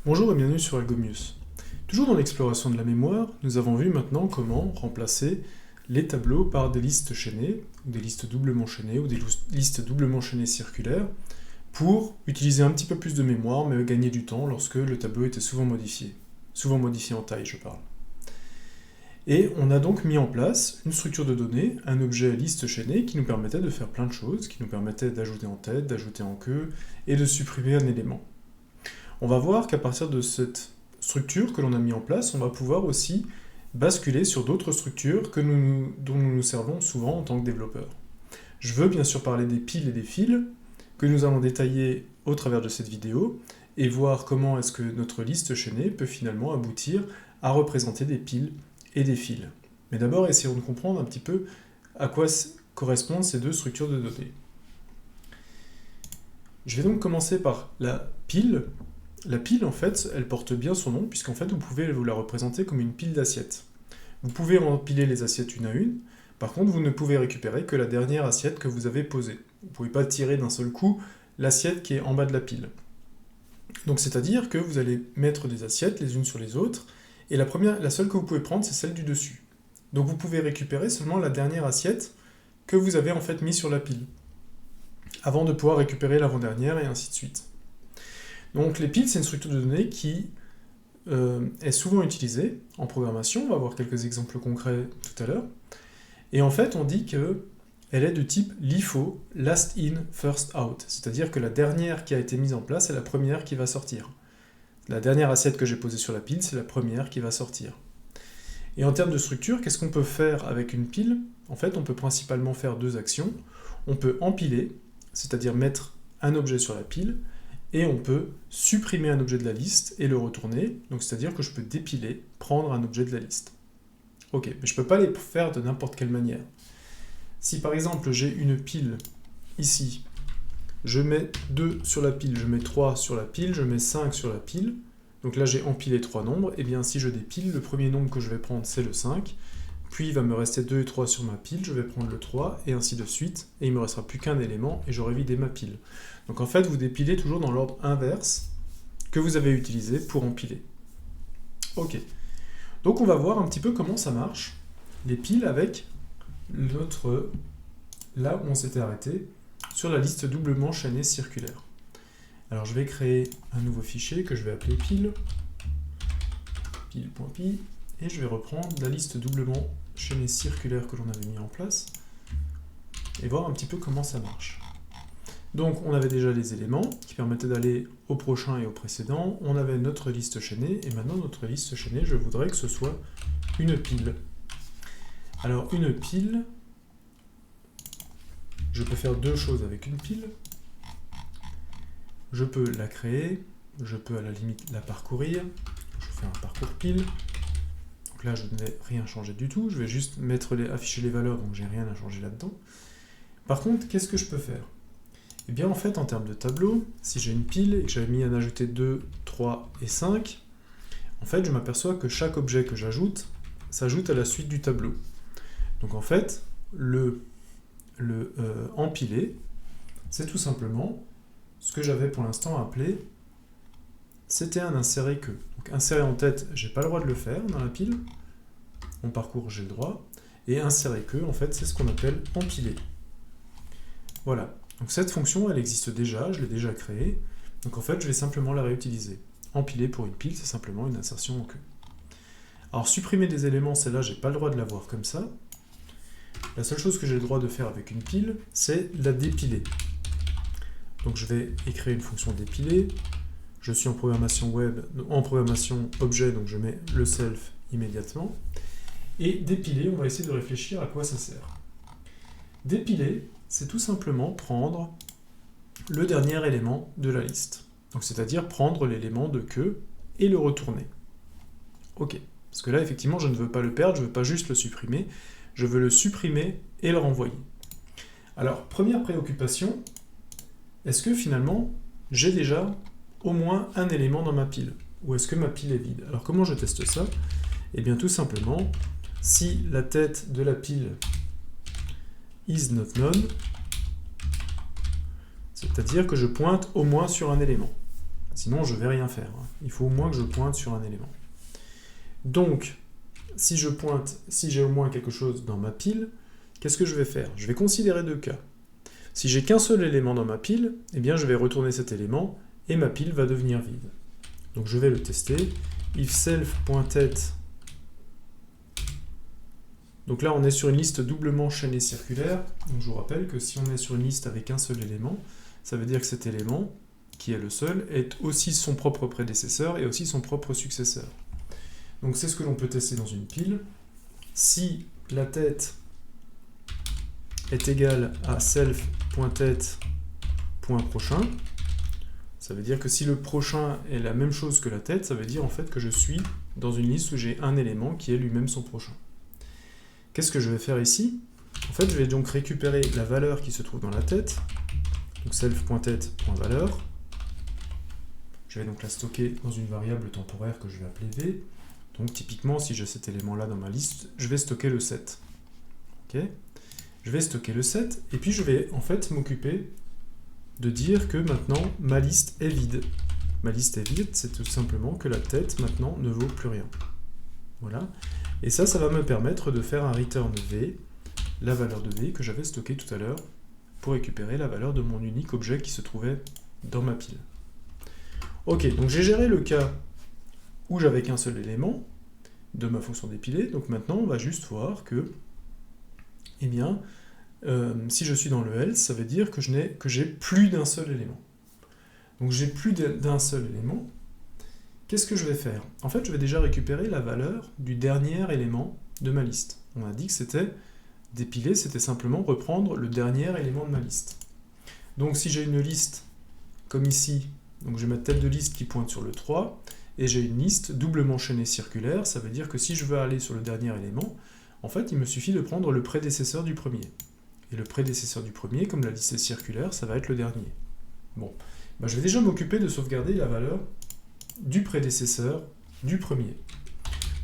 Bonjour et bienvenue sur Algomius. Toujours dans l'exploration de la mémoire, nous avons vu maintenant comment remplacer les tableaux par des listes chaînées, ou des listes doublement chaînées, ou des listes doublement chaînées circulaires, pour utiliser un petit peu plus de mémoire, mais gagner du temps lorsque le tableau était souvent modifié en taille, je parle. Et on a donc mis en place une structure de données, un objet liste chaînée, qui nous permettait de faire plein de choses, qui nous permettait d'ajouter en tête, d'ajouter en queue, et de supprimer un élément. On va voir qu'à partir de cette structure que l'on a mis en place, on va pouvoir aussi basculer sur d'autres structures dont nous nous servons souvent en tant que développeurs. Je veux bien sûr parler des piles et des fils, que nous allons détailler au travers de cette vidéo, et voir comment est-ce que notre liste chaînée peut finalement aboutir à représenter des piles et des fils. Mais d'abord, essayons de comprendre un petit peu à quoi correspondent ces deux structures de données. Je vais donc commencer par la pile. La pile, en fait, elle porte bien son nom, puisqu'en fait, vous pouvez vous la représenter comme une pile d'assiettes. Vous pouvez empiler les assiettes une à une, par contre, vous ne pouvez récupérer que la dernière assiette que vous avez posée. Vous ne pouvez pas tirer d'un seul coup l'assiette qui est en bas de la pile. Donc, c'est-à-dire que vous allez mettre des assiettes les unes sur les autres, et la seule que vous pouvez prendre, c'est celle du dessus. Donc, vous pouvez récupérer seulement la dernière assiette que vous avez en fait mise sur la pile, avant de pouvoir récupérer l'avant-dernière, et ainsi de suite. Donc les piles, c'est une structure de données qui est souvent utilisée en programmation. On va voir quelques exemples concrets tout à l'heure. Et en fait, on dit qu'elle est de type LIFO, Last In, First Out. C'est-à-dire que la dernière qui a été mise en place est la première qui va sortir. La dernière assiette que j'ai posée sur la pile, c'est la première qui va sortir. Et en termes de structure, qu'est-ce qu'on peut faire avec une pile? En fait, on peut principalement faire deux actions. On peut empiler, c'est-à-dire mettre un objet sur la pile, et on peut supprimer un objet de la liste et le retourner, donc c'est-à-dire que je peux dépiler, prendre un objet de la liste. Ok, mais je ne peux pas les faire de n'importe quelle manière. Si par exemple j'ai une pile ici, je mets 2 sur la pile, je mets 3 sur la pile, je mets 5 sur la pile, donc là j'ai empilé 3 nombres, et bien si je dépile, le premier nombre que je vais prendre c'est le 5, puis il va me rester 2 et 3 sur ma pile, je vais prendre le 3, et ainsi de suite, et il ne me restera plus qu'un élément, et j'aurai vidé ma pile. Donc en fait, vous dépilez toujours dans l'ordre inverse que vous avez utilisé pour empiler. Ok. Donc on va voir un petit peu comment ça marche, les piles avec là où on s'était arrêté, sur la liste doublement chaînée circulaire. Alors je vais créer un nouveau fichier que je vais appeler pile.py, et je vais reprendre la liste doublement chaînée circulaire que l'on avait mis en place, et voir un petit peu comment ça marche. Donc on avait déjà les éléments qui permettaient d'aller au prochain et au précédent, on avait notre liste chaînée, et maintenant notre liste chaînée, je voudrais que ce soit une pile. Alors une pile, je peux faire deux choses avec une pile. Je peux la créer, je peux à la limite la parcourir, je fais un parcours pile. Donc là je ne vais rien changer du tout, je vais juste afficher les valeurs, donc j'ai rien à changer là-dedans. Par contre, qu'est-ce que je peux faire? Eh bien en fait, en termes de tableau, si j'ai une pile et que j'avais mis à en ajouter 2, 3 et 5, en fait je m'aperçois que chaque objet que j'ajoute s'ajoute à la suite du tableau. Donc en fait, le empiler, c'est tout simplement ce que j'avais pour l'instant appelé, c'était un insérer que. Donc insérer en tête, j'ai pas le droit de le faire dans la pile, en parcours j'ai le droit, et insérer que, en fait, c'est ce qu'on appelle empiler. Voilà. Donc cette fonction, elle existe déjà, je l'ai déjà créée, donc en fait je vais simplement la réutiliser. Empiler pour une pile, c'est simplement une insertion en queue. Alors supprimer des éléments, celle-là, j'ai pas le droit de l'avoir comme ça. La seule chose que j'ai le droit de faire avec une pile, c'est la dépiler. Donc je vais écrire une fonction dépiler, je suis en programmation web, en programmation objet, donc je mets le self immédiatement. Et dépiler, on va essayer de réfléchir à quoi ça sert. Dépiler, c'est tout simplement prendre le dernier élément de la liste. Donc c'est-à-dire prendre l'élément de queue et le retourner. Ok, parce que là effectivement je ne veux pas le perdre, je ne veux pas juste le supprimer, je veux le supprimer et le renvoyer. Alors première préoccupation, est-ce que finalement j'ai déjà au moins un élément dans ma pile? Ou est-ce que ma pile est vide? Alors comment je teste ça? Eh bien tout simplement, si la tête de la pile is not none, c'est-à-dire que je pointe au moins sur un élément. Sinon, je ne vais rien faire. Il faut au moins que je pointe sur un élément. Donc, si j'ai au moins quelque chose dans ma pile, qu'est-ce que je vais faire? Je vais considérer deux cas. Si j'ai qu'un seul élément dans ma pile, eh bien je vais retourner cet élément et ma pile va devenir vide. Donc je vais le tester. If self.tête. Donc là, on est sur une liste doublement chaînée circulaire. Donc je vous rappelle que si on est sur une liste avec un seul élément, ça veut dire que cet élément, qui est le seul, est aussi son propre prédécesseur et aussi son propre successeur. Donc c'est ce que l'on peut tester dans une pile. Si la tête est égale à self.tête point prochain, ça veut dire que si le prochain est la même chose que la tête, ça veut dire en fait que je suis dans une liste où j'ai un élément qui est lui-même son prochain. Qu'est-ce que je vais faire ici? En fait, je vais donc récupérer la valeur qui se trouve dans la tête, donc self.tête.valeur. Je vais donc la stocker dans une variable temporaire que je vais appeler v. Donc typiquement, si j'ai cet élément-là dans ma liste, je vais stocker le 7. Okay, je vais stocker le 7, et puis je vais en fait m'occuper de dire que maintenant ma liste est vide. Ma liste est vide, c'est tout simplement que la tête maintenant ne vaut plus rien. Voilà. Et ça va me permettre de faire un return v, la valeur de v que j'avais stockée tout à l'heure, pour récupérer la valeur de mon unique objet qui se trouvait dans ma pile. Ok, donc j'ai géré le cas où j'avais qu'un seul élément de ma fonction dépilée. Donc maintenant, on va juste voir que, eh bien, si je suis dans le else, ça veut dire que j'ai plus d'un seul élément. Donc j'ai plus d'un seul élément. Qu'est-ce que je vais faire? En fait, je vais déjà récupérer la valeur du dernier élément de ma liste. On a dit que c'était dépiler, c'était simplement reprendre le dernier élément de ma liste. Donc si j'ai une liste, comme ici, donc j'ai ma tête de liste qui pointe sur le 3, et j'ai une liste doublement chaînée circulaire, ça veut dire que si je veux aller sur le dernier élément, en fait, il me suffit de prendre le prédécesseur du premier. Et le prédécesseur du premier, comme la liste est circulaire, ça va être le dernier. Bon, ben, je vais déjà m'occuper de sauvegarder la valeur du prédécesseur du premier.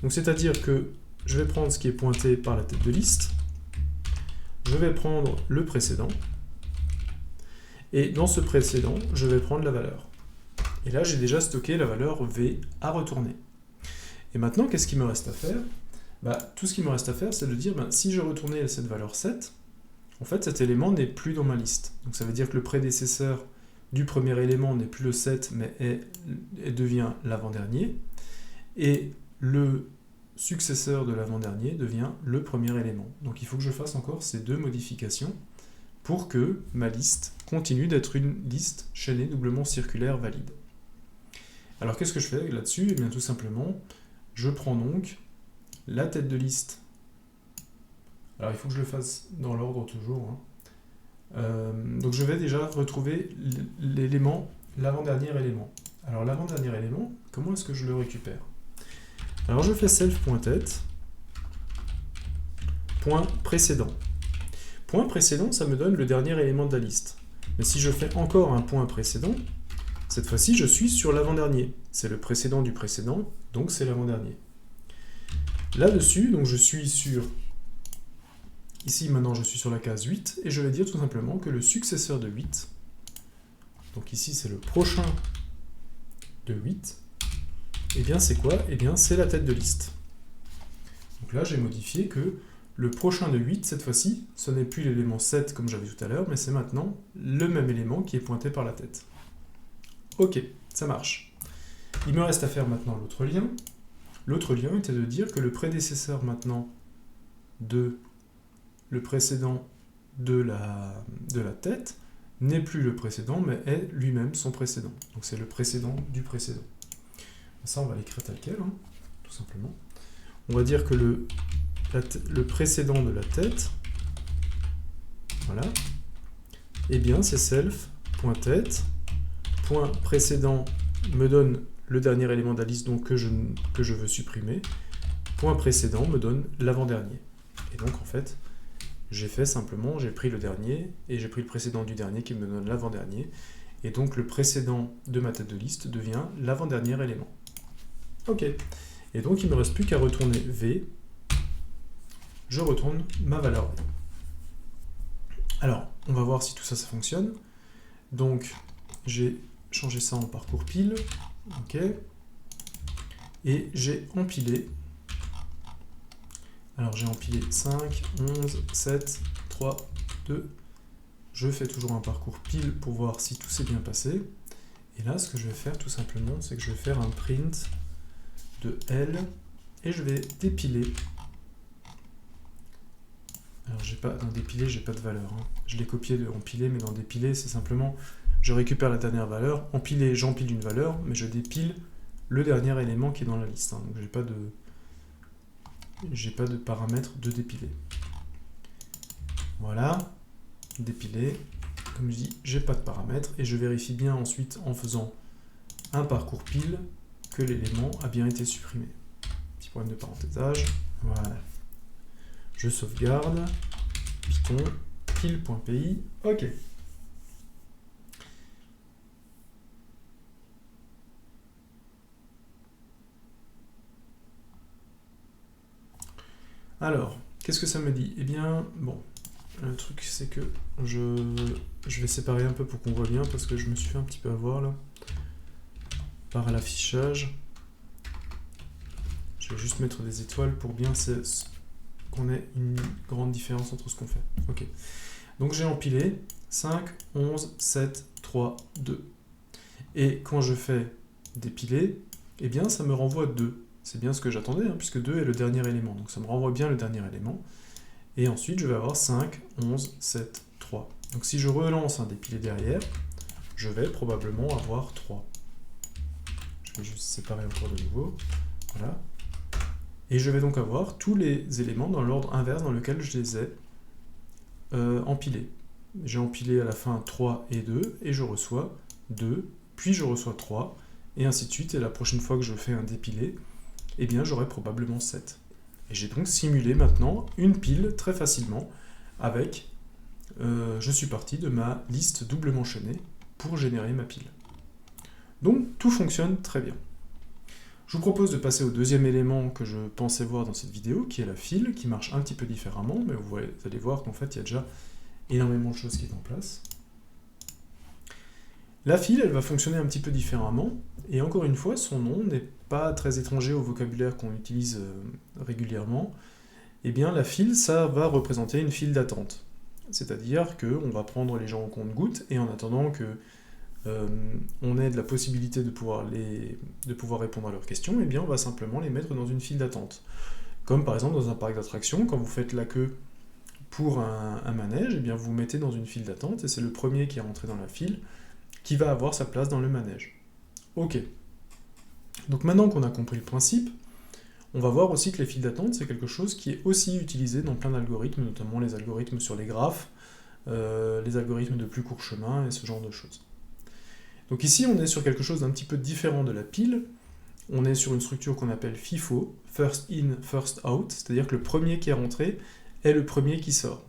Donc c'est-à-dire que je vais prendre ce qui est pointé par la tête de liste, je vais prendre le précédent, et dans ce précédent, je vais prendre la valeur. Et là, j'ai déjà stocké la valeur v à retourner. Et maintenant, qu'est-ce qu'il me reste à faire? Tout ce qu'il me reste à faire, c'est de dire, si je retournais à cette valeur 7, en fait, cet élément n'est plus dans ma liste. Donc ça veut dire que le prédécesseur du premier élément n'est plus le 7, mais devient l'avant-dernier. Et le successeur de l'avant-dernier devient le premier élément. Donc il faut que je fasse encore ces deux modifications pour que ma liste continue d'être une liste chaînée doublement circulaire valide. Alors qu'est-ce que je fais là-dessus? Eh bien tout simplement, je prends donc la tête de liste. Alors il faut que je le fasse dans l'ordre toujours. Donc je vais déjà retrouver l'élément, l'avant-dernier élément. Alors l'avant-dernier élément, comment est-ce que je le récupère? Alors je fais self.tête, point précédent. Point précédent, ça me donne le dernier élément de la liste. Mais si je fais encore un point précédent, cette fois-ci je suis sur l'avant-dernier. C'est le précédent du précédent, donc c'est l'avant-dernier. Là-dessus, donc je suis sur... Ici maintenant je suis sur la case 8, et je vais dire tout simplement que le successeur de 8, donc ici c'est le prochain de 8, et bien c'est quoi? Et bien c'est la tête de liste. Donc là j'ai modifié que le prochain de 8, cette fois-ci, ce n'est plus l'élément 7 comme j'avais tout à l'heure, mais c'est maintenant le même élément qui est pointé par la tête. Ok, ça marche. Il me reste à faire maintenant l'autre lien. L'autre lien était de dire que le prédécesseur maintenant de le précédent de la tête n'est plus le précédent, mais est lui-même son précédent. Donc c'est le précédent du précédent. Ça, on va l'écrire tel quel, tout simplement. On va dire que le précédent de la tête, voilà, eh bien c'est self.tête, point précédent me donne le dernier élément de la liste donc que je veux supprimer, point précédent me donne l'avant-dernier. Et donc en fait, j'ai pris le dernier, et j'ai pris le précédent du dernier qui me donne l'avant-dernier, et donc le précédent de ma tête de liste devient l'avant-dernier élément. Ok, et donc il ne me reste plus qu'à retourner v, je retourne ma valeur v. Alors, on va voir si tout ça, ça fonctionne. Donc, j'ai changer ça en parcours pile. Ok. Et j'ai empilé. Alors j'ai empilé 5, 11, 7, 3, 2. Je fais toujours un parcours pile pour voir si tout s'est bien passé. Et là, ce que je vais faire tout simplement, c'est que je vais faire un print de L et je vais dépiler. Alors dans dépiler, j'ai pas de valeur. Je l'ai copié de empiler, mais dans dépiler, c'est simplement je récupère la dernière valeur. Empiler, j'empile une valeur, mais je dépile le dernier élément qui est dans la liste. Donc j'ai pas de paramètre de dépiler. Voilà, dépiler. Comme je dis, j'ai pas de paramètres et je vérifie bien ensuite en faisant un parcours pile que l'élément a bien été supprimé. Petit problème de parenthésage. Voilà. Je sauvegarde. Python pile.py. OK. Alors, qu'est-ce que ça me dit? Eh bien, bon, le truc c'est que je vais séparer un peu pour qu'on voit bien parce que je me suis fait un petit peu avoir là par l'affichage. Je vais juste mettre des étoiles pour bien qu'on ait une grande différence entre ce qu'on fait. Ok. Donc j'ai empilé 5, 11, 7, 3, 2. Et quand je fais dépiler, eh bien ça me renvoie 2. C'est bien ce que j'attendais, puisque 2 est le dernier élément. Donc ça me renvoie bien le dernier élément. Et ensuite, je vais avoir 5, 11, 7, 3. Donc si je relance un dépilé derrière, je vais probablement avoir 3. Je vais juste séparer encore de nouveau. Voilà. Et je vais donc avoir tous les éléments dans l'ordre inverse dans lequel je les ai empilés. J'ai empilé à la fin 3 et 2, et je reçois 2, puis je reçois 3, et ainsi de suite. Et la prochaine fois que je fais un dépilé, eh bien j'aurai probablement 7. Et j'ai donc simulé maintenant une pile très facilement avec, je suis parti de ma liste doublement chaînée pour générer ma pile. Donc tout fonctionne très bien. Je vous propose de passer au deuxième élément que je pensais voir dans cette vidéo, qui est la file, qui marche un petit peu différemment, mais vous allez voir qu'en fait il y a déjà énormément de choses qui sont en place. La file, elle va fonctionner un petit peu différemment, et encore une fois, son nom n'est pas très étranger au vocabulaire qu'on utilise régulièrement. Eh bien, la file, ça va représenter une file d'attente. C'est-à-dire qu'on va prendre les gens au compte-gouttes, et en attendant que on ait de la possibilité de pouvoir répondre à leurs questions, eh bien, on va simplement les mettre dans une file d'attente. Comme par exemple dans un parc d'attractions, quand vous faites la queue pour un manège, eh bien, vous vous mettez dans une file d'attente, et c'est le premier qui est rentré dans la file qui va avoir sa place dans le manège. Ok. Donc maintenant qu'on a compris le principe, on va voir aussi que les files d'attente, c'est quelque chose qui est aussi utilisé dans plein d'algorithmes, notamment les algorithmes sur les graphes, les algorithmes de plus court chemin et ce genre de choses. Donc ici, on est sur quelque chose d'un petit peu différent de la pile. On est sur une structure qu'on appelle FIFO, First In, First Out, c'est-à-dire que le premier qui est rentré est le premier qui sort.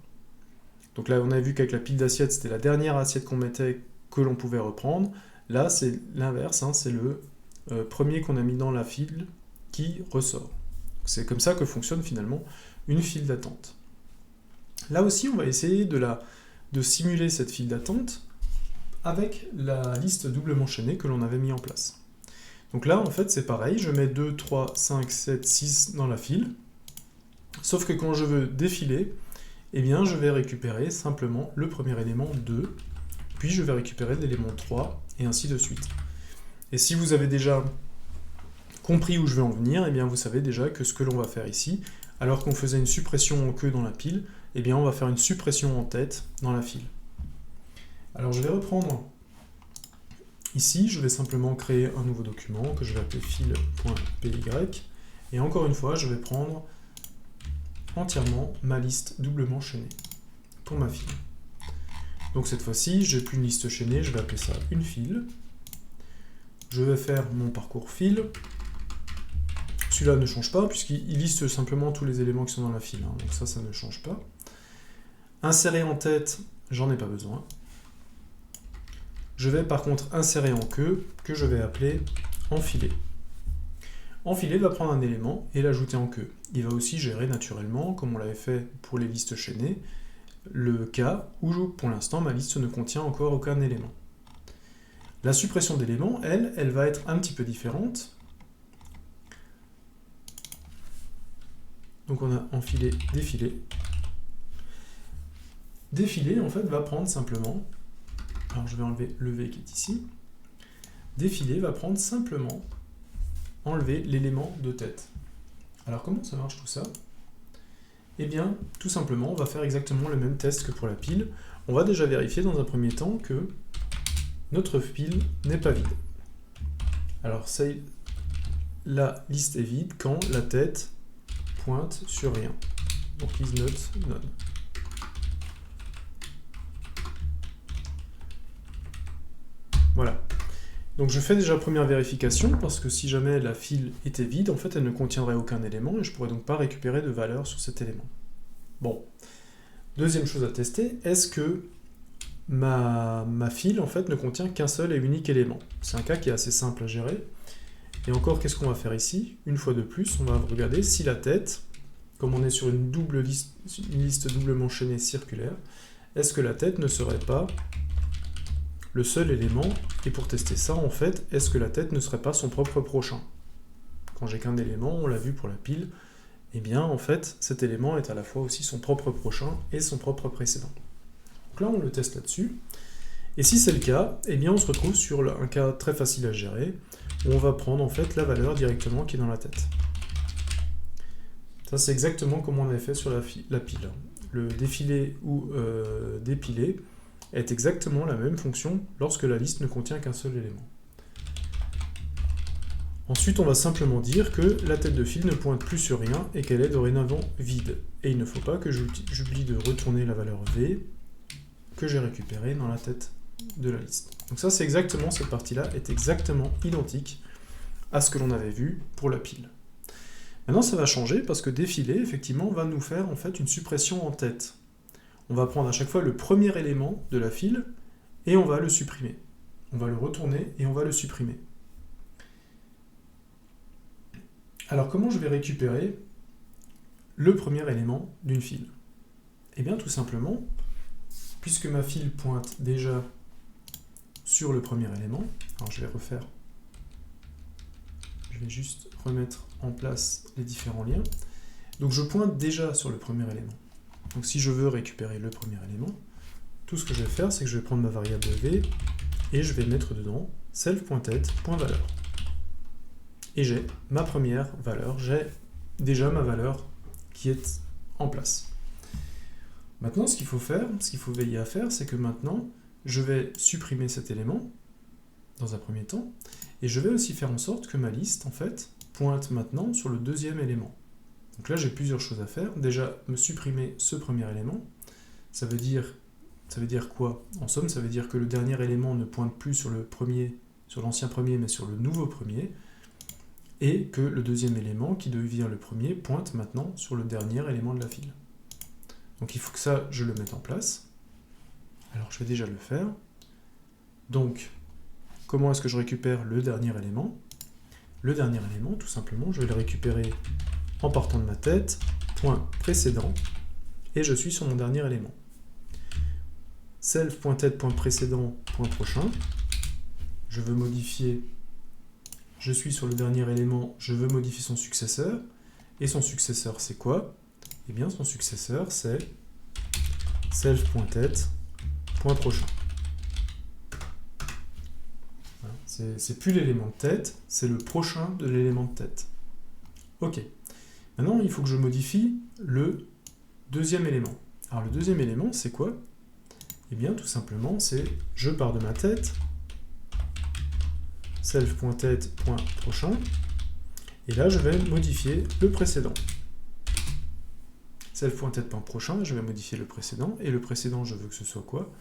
Donc là, on a vu qu'avec la pile d'assiettes, c'était la dernière assiette qu'on mettait que l'on pouvait reprendre. Là, c'est l'inverse, c'est le premier qu'on a mis dans la file qui ressort. C'est comme ça que fonctionne finalement une file d'attente. Là aussi, on va essayer de simuler cette file d'attente avec la liste doublement chaînée que l'on avait mis en place. Donc là, en fait, c'est pareil, je mets 2, 3, 5, 7, 6 dans la file, sauf que quand je veux défiler, eh bien, je vais récupérer simplement le premier élément 2, puis je vais récupérer l'élément 3, et ainsi de suite. Et si vous avez déjà compris où je vais en venir, eh bien, vous savez déjà que ce que l'on va faire ici, alors qu'on faisait une suppression en queue dans la pile, eh bien, on va faire une suppression en tête dans la file. Alors je vais reprendre ici, je vais simplement créer un nouveau document que je vais appeler file.py, et encore une fois, je vais prendre entièrement ma liste doublement chaînée pour ma file. Donc cette fois-ci, j'ai plus une liste chaînée, je vais appeler ça une file. Je vais faire mon parcours file. Celui-là ne change pas, puisqu'il liste simplement tous les éléments qui sont dans la file, donc ça ne change pas. Insérer en tête, j'en ai pas besoin. Je vais par contre insérer en queue, que je vais appeler enfiler. Enfiler va prendre un élément et l'ajouter en queue. Il va aussi gérer naturellement, comme on l'avait fait pour les listes chaînées, le cas où pour l'instant ma liste ne contient encore aucun élément. La suppression d'éléments, elle va être un petit peu différente. Donc on a enfilé, défilé. Défilé, en fait, va prendre simplement... Alors je vais enlever le V qui est ici. Défilé va prendre simplement enlever l'élément de tête. Alors comment ça marche tout ça? Eh bien, tout simplement, on va faire exactement le même test que pour la pile. On va déjà vérifier dans un premier temps que notre pile n'est pas vide. Alors, la liste est vide quand la tête pointe sur rien. Donc, is not none. Voilà. Donc je fais déjà première vérification, parce que si jamais la file était vide, en fait elle ne contiendrait aucun élément, et je ne pourrais donc pas récupérer de valeur sur cet élément. Bon. Deuxième chose à tester, est-ce que ma file en fait ne contient qu'un seul et unique élément? C'est un cas qui est assez simple à gérer. Et encore, qu'est-ce qu'on va faire ici? Une fois de plus, on va regarder si la tête, comme on est sur une liste doublement chaînée circulaire, est-ce que la tête ne serait pas le seul élément? Et pour tester ça, en fait, est-ce que la tête ne serait pas son propre prochain? Quand j'ai qu'un élément, on l'a vu pour la pile, eh bien, en fait, cet élément est à la fois aussi son propre prochain et son propre précédent. Donc là, on le teste là-dessus. Et si c'est le cas, eh bien, on se retrouve sur un cas très facile à gérer, où on va prendre en fait la valeur directement qui est dans la tête. Ça, c'est exactement comme on avait fait sur la pile. Le défilé ou dépiler est exactement la même fonction lorsque la liste ne contient qu'un seul élément. Ensuite, on va simplement dire que la tête de file ne pointe plus sur rien et qu'elle est dorénavant vide. Et il ne faut pas que j'oublie de retourner la valeur V que j'ai récupérée dans la tête de la liste. Donc ça, c'est exactement, cette partie-là est exactement identique à ce que l'on avait vu pour la pile. Maintenant, ça va changer parce que défiler, effectivement, va nous faire en fait une suppression en tête. On va prendre à chaque fois le premier élément de la file et on va le supprimer. On va le retourner et on va le supprimer. Alors, comment je vais récupérer le premier élément d'une file? Eh bien, tout simplement, puisque ma file pointe déjà sur le premier élément, alors je vais refaire, je vais juste remettre en place les différents liens. Donc, je pointe déjà sur le premier élément. Donc, si je veux récupérer le premier élément, tout ce que je vais faire, c'est que je vais prendre ma variable v et je vais mettre dedans self.tête.valeur. Et j'ai ma première valeur, j'ai déjà ma valeur qui est en place. Maintenant, ce qu'il faut faire, ce qu'il faut veiller à faire, c'est que maintenant, je vais supprimer cet élément, dans un premier temps, et je vais aussi faire en sorte que ma liste, en fait, pointe maintenant sur le deuxième élément. Donc là, j'ai plusieurs choses à faire. Déjà, me supprimer ce premier élément, ça veut dire quoi? En somme, ça veut dire que le dernier élément ne pointe plus sur l'ancien premier, mais sur le nouveau premier, et que le deuxième élément, qui devient le premier, pointe maintenant sur le dernier élément de la file. Donc il faut que ça, je le mette en place. Alors je vais déjà le faire. Donc, comment est-ce que je récupère le dernier élément? Le dernier élément, tout simplement, je vais le récupérer en partant de ma tête, point précédent, et je suis sur mon dernier élément. Self.tête.précédent, point prochain. Je veux modifier, je suis sur le dernier élément, je veux modifier son successeur. Et son successeur, c'est quoi? Eh bien, son successeur, c'est self.tête.prochain. Voilà. C'est plus l'élément de tête, c'est le prochain de l'élément de tête. Ok. Maintenant, il faut que je modifie le deuxième élément. Alors, le deuxième élément, c'est quoi? Eh bien, tout simplement, c'est je pars de ma tête, self.tête.prochain, et là, je vais modifier le précédent. Self.tête.prochain, je vais modifier le précédent, et le précédent, je veux que ce soit quoi?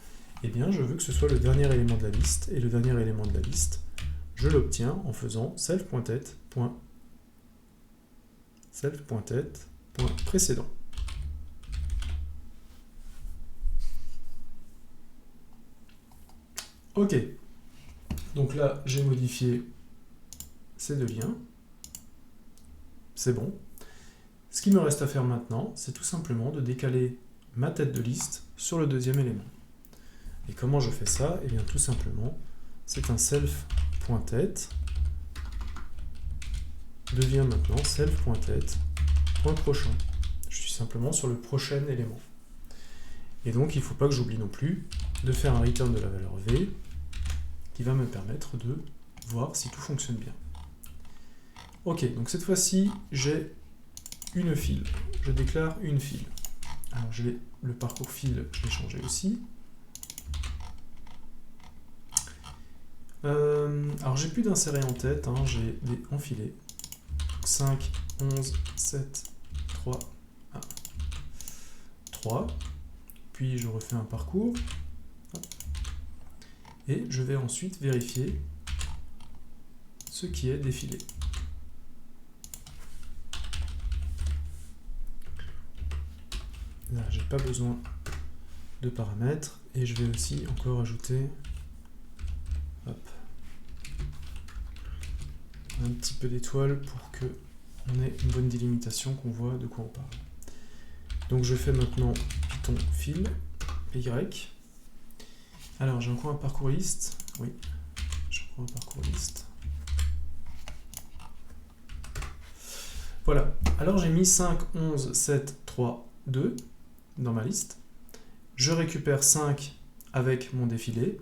Eh bien, je veux que ce soit le dernier élément de la liste, et le dernier élément de la liste, je l'obtiens en faisant self.tête.précédent. Ok, donc là, j'ai modifié ces deux liens, c'est bon. Ce qui me reste à faire maintenant, c'est tout simplement de décaler ma tête de liste sur le deuxième élément. Et comment je fais ça? Eh bien tout simplement, c'est un self.tête devient maintenant self.tête.prochain. Je suis simplement sur le prochain élément. Et donc il ne faut pas que j'oublie non plus de faire un return de la valeur v qui va me permettre de voir si tout fonctionne bien. Ok, donc cette fois-ci, j'ai une file. Je déclare une file. Alors le parcours file, je l'ai changé aussi. Alors j'ai plus d'insérer en tête, hein, j'ai des enfilés. 5, 11, 7, 3, 1, 3. Puis je refais un parcours. Hop. Et je vais ensuite vérifier ce qui est défilé. Là, j'ai pas besoin de paramètres. Et je vais aussi encore ajouter un petit peu d'étoile pour que on ait une bonne délimitation, qu'on voit de quoi on parle. Donc je fais maintenant Python fil, Y. Alors j'ai encore un parcours list. Oui, j'ai encore un parcours list. Voilà. Alors j'ai mis 5, 11, 7, 3, 2 dans ma liste. Je récupère 5 avec mon défilé.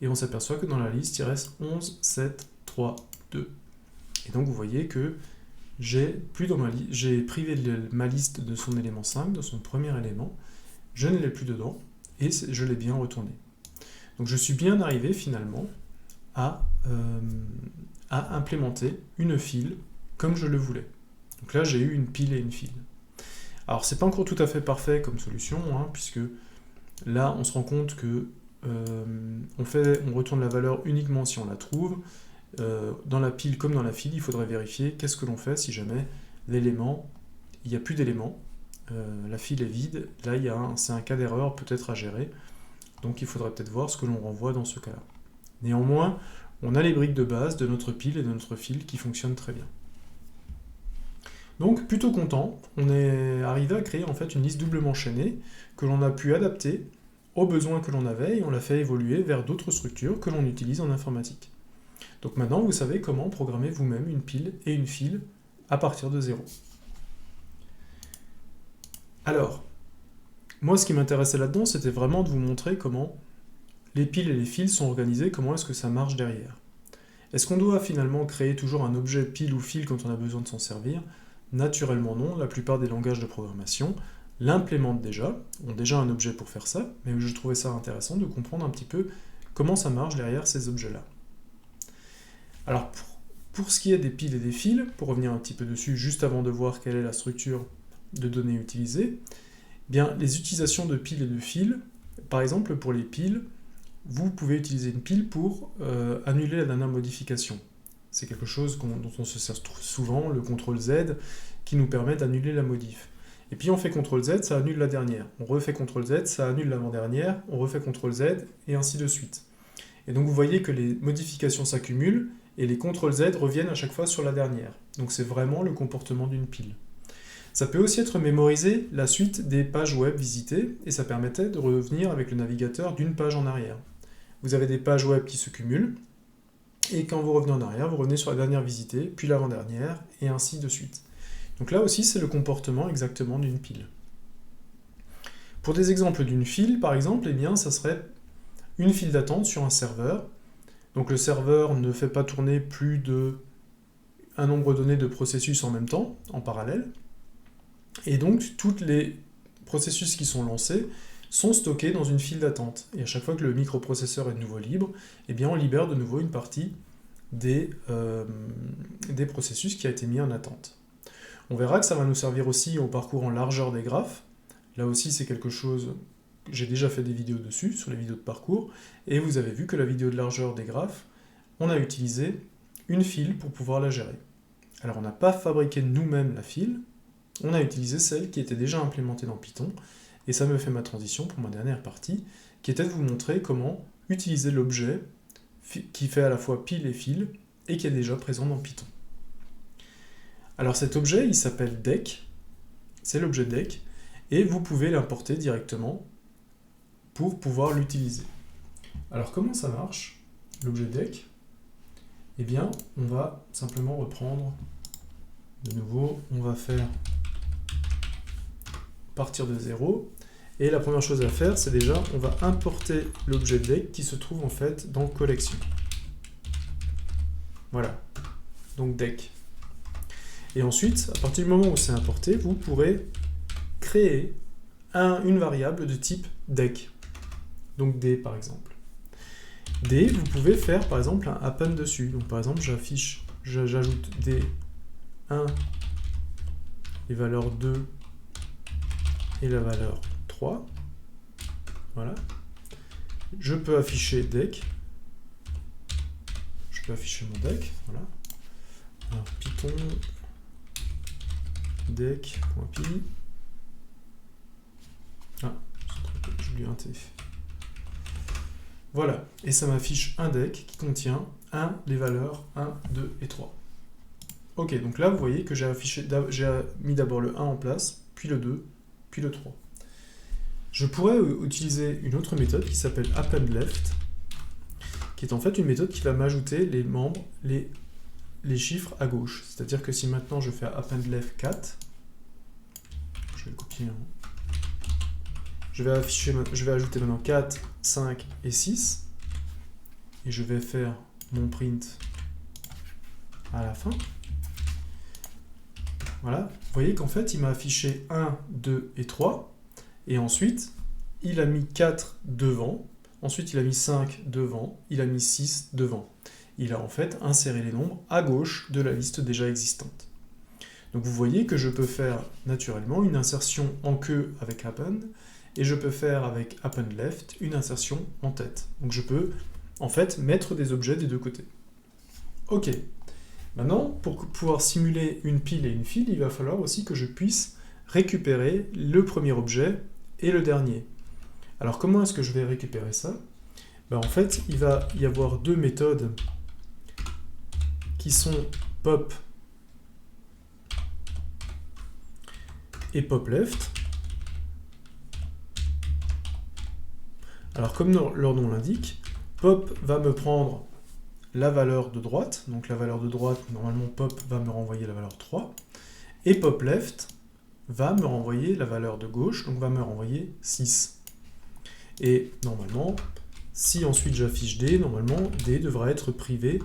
Et on s'aperçoit que dans la liste, il reste 11, 7, 3, 2. Et donc vous voyez que j'ai privé ma liste de son élément 5, de son premier élément. Je ne l'ai plus dedans et je l'ai bien retourné. Donc je suis bien arrivé finalement à implémenter une file comme je le voulais. Donc là j'ai eu une pile et une file. Alors c'est pas encore tout à fait parfait comme solution, hein, puisque là on se rend compte que on retourne la valeur uniquement si on la trouve. Dans la pile comme dans la file, il faudrait vérifier qu'est-ce que l'on fait si jamais l'élément, il n'y a plus d'éléments, la file est vide, là c'est un cas d'erreur peut-être à gérer, donc il faudrait peut-être voir ce que l'on renvoie dans ce cas-là. Néanmoins, on a les briques de base de notre pile et de notre file qui fonctionnent très bien. Donc plutôt content, on est arrivé à créer en fait une liste doublement chaînée que l'on a pu adapter aux besoins que l'on avait et on l'a fait évoluer vers d'autres structures que l'on utilise en informatique. Donc maintenant, vous savez comment programmer vous-même une pile et une file à partir de zéro. Alors, moi, ce qui m'intéressait là-dedans, c'était vraiment de vous montrer comment les piles et les fils sont organisés, comment est-ce que ça marche derrière. Est-ce qu'on doit finalement créer toujours un objet pile ou file quand on a besoin de s'en servir? Naturellement non, la plupart des langages de programmation l'implémentent déjà, ont déjà un objet pour faire ça, mais je trouvais ça intéressant de comprendre un petit peu comment ça marche derrière ces objets-là. Alors, pour ce qui est des piles et des fils, pour revenir un petit peu dessus, juste avant de voir quelle est la structure de données utilisée, bien, les utilisations de piles et de fils, par exemple pour les piles, vous pouvez utiliser une pile pour annuler la dernière modification. C'est quelque chose dont on se sert souvent, le CTRL Z, qui nous permet d'annuler la modif. Et puis on fait CTRL Z, ça annule la dernière. On refait CTRL Z, ça annule l'avant-dernière, on refait CTRL Z, et ainsi de suite. Et donc vous voyez que les modifications s'accumulent, et les CTRL Z reviennent à chaque fois sur la dernière. Donc c'est vraiment le comportement d'une pile. Ça peut aussi être mémorisé la suite des pages web visitées, et ça permettait de revenir avec le navigateur d'une page en arrière. Vous avez des pages web qui se cumulent, et quand vous revenez en arrière, vous revenez sur la dernière visitée, puis l'avant-dernière, et ainsi de suite. Donc là aussi, c'est le comportement exactement d'une pile. Pour des exemples d'une file, par exemple, eh bien, ça serait une file d'attente sur un serveur. Donc le serveur ne fait pas tourner plus d'un nombre donné de processus en même temps, en parallèle. Et donc, tous les processus qui sont lancés sont stockés dans une file d'attente. Et à chaque fois que le microprocesseur est de nouveau libre, eh bien, on libère de nouveau une partie des processus qui a été mis en attente. On verra que ça va nous servir aussi au parcours en largeur des graphes. Là aussi, c'est quelque chose... J'ai déjà fait des vidéos dessus, sur les vidéos de parcours, et vous avez vu que la vidéo de largeur des graphes, on a utilisé une file pour pouvoir la gérer. Alors on n'a pas fabriqué nous-mêmes la file, on a utilisé celle qui était déjà implémentée dans Python, et ça me fait ma transition pour ma dernière partie, qui était de vous montrer comment utiliser l'objet qui fait à la fois pile et file, et qui est déjà présent dans Python. Alors cet objet, il s'appelle deck, c'est l'objet deck, et vous pouvez l'importer directement pour pouvoir l'utiliser. Alors comment ça marche? l'objet deck, eh bien, on va simplement reprendre de nouveau, on va faire partir de 0. Et la première chose à faire, c'est déjà, on va importer l'objet deck qui se trouve en fait dans collection. Voilà, donc deck. Et ensuite, à partir du moment où c'est importé, vous pourrez créer une variable de type deck. Donc D par exemple. D, vous pouvez faire par exemple un append dessus. Donc par exemple, j'ajoute D1, les valeurs 2 et la valeur 3. Voilà. Je peux afficher deck. Je peux afficher mon deck. Voilà. Alors, Python deck.py. Ah, j'ai oublié un T. Voilà, et ça m'affiche un deck qui contient les valeurs 1, 2 et 3. Ok, donc là vous voyez que j'ai mis d'abord le 1 en place, puis le 2, puis le 3. Je pourrais utiliser une autre méthode qui s'appelle appendLeft, qui est en fait une méthode qui va m'ajouter les membres, les chiffres à gauche. C'est-à-dire que si maintenant je fais appendLeft 4, je vais le copier, je vais ajouter maintenant 4, 5 et 6, et je vais faire mon print à la fin. Voilà, vous voyez qu'en fait il m'a affiché 1, 2 et 3, et ensuite il a mis 4 devant, ensuite il a mis 5 devant, il a mis 6 devant. Il a en fait inséré les nombres à gauche de la liste déjà existante. Donc vous voyez que je peux faire naturellement une insertion en queue avec append, et je peux faire avec appendLeft une insertion en tête. Donc je peux en fait mettre des objets des deux côtés. Ok. Maintenant, pour pouvoir simuler une pile et une file, il va falloir aussi que je puisse récupérer le premier objet et le dernier. Alors comment est-ce que je vais récupérer ça? En fait, il va y avoir deux méthodes qui sont pop et popLeft. Alors comme leur nom l'indique, pop va me prendre la valeur de droite, donc la valeur de droite, normalement pop va me renvoyer la valeur 3, et popLeft va me renvoyer la valeur de gauche, donc va me renvoyer 6. Et normalement, si ensuite j'affiche D, normalement D devra être privé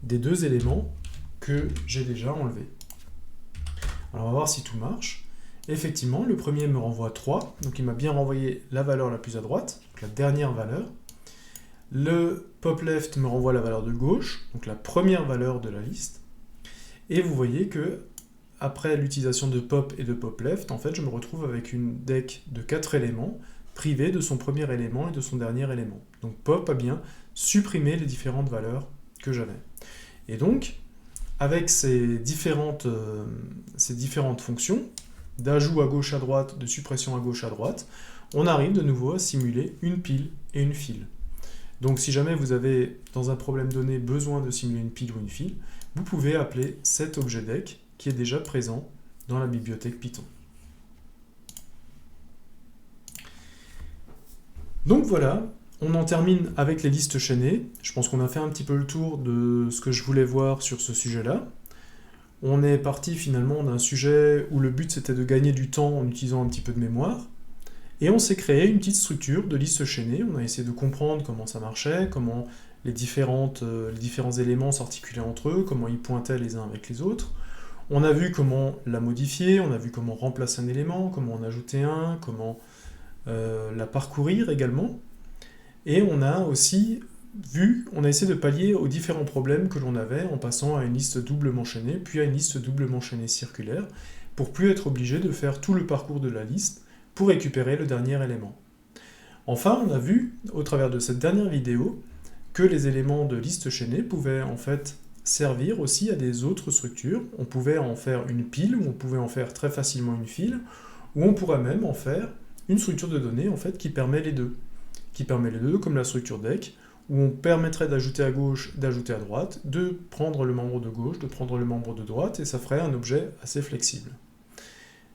des deux éléments que j'ai déjà enlevés. Alors on va voir si tout marche. Effectivement, le premier me renvoie 3, donc il m'a bien renvoyé la valeur la plus à droite, donc la dernière valeur. Le popLeft me renvoie la valeur de gauche, donc la première valeur de la liste. Et vous voyez que après l'utilisation de pop et de popLeft, en fait, je me retrouve avec une deck de 4 éléments, privée de son premier élément et de son dernier élément. Donc pop a bien supprimé les différentes valeurs que j'avais. Et donc, avec ces différentes fonctions, d'ajout à gauche à droite, de suppression à gauche à droite, on arrive de nouveau à simuler une pile et une file. Donc si jamais vous avez, dans un problème donné, besoin de simuler une pile ou une file, vous pouvez appeler cet objet deck qui est déjà présent dans la bibliothèque Python. Donc voilà, on en termine avec les listes chaînées. Je pense qu'on a fait un petit peu le tour de ce que je voulais voir sur ce sujet-là. On est parti finalement d'un sujet où le but c'était de gagner du temps en utilisant un petit peu de mémoire. Et on s'est créé une petite structure de liste chaînée. On a essayé de comprendre comment ça marchait, comment les différents éléments s'articulaient entre eux, comment ils pointaient les uns avec les autres. On a vu comment la modifier, on a vu comment remplacer un élément, comment en ajouter un, comment la parcourir également. Et on a aussi on a essayé de pallier aux différents problèmes que l'on avait en passant à une liste doublement chaînée, puis à une liste doublement chaînée circulaire, pour plus être obligé de faire tout le parcours de la liste pour récupérer le dernier élément. Enfin, on a vu, au travers de cette dernière vidéo, que les éléments de liste chaînée pouvaient en fait servir aussi à des autres structures. On pouvait en faire une pile, ou on pouvait en faire très facilement une file, ou on pourrait même en faire une structure de données en fait qui permet les deux. Qui permet les deux, comme la structure deck, où on permettrait d'ajouter à gauche, d'ajouter à droite, de prendre le membre de gauche, de prendre le membre de droite, et ça ferait un objet assez flexible.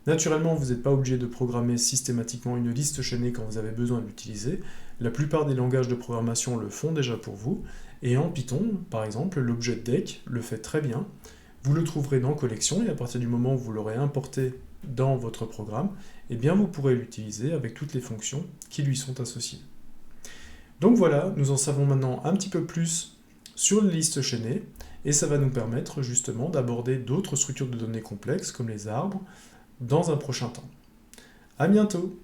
Naturellement, vous n'êtes pas obligé de programmer systématiquement une liste chaînée quand vous avez besoin de l'utiliser. La plupart des langages de programmation le font déjà pour vous. Et en Python, par exemple, l'objet deck le fait très bien. Vous le trouverez dans Collection et à partir du moment où vous l'aurez importé dans votre programme, eh bien vous pourrez l'utiliser avec toutes les fonctions qui lui sont associées. Donc voilà, nous en savons maintenant un petit peu plus sur les listes chaînées et ça va nous permettre justement d'aborder d'autres structures de données complexes comme les arbres dans un prochain temps. À bientôt!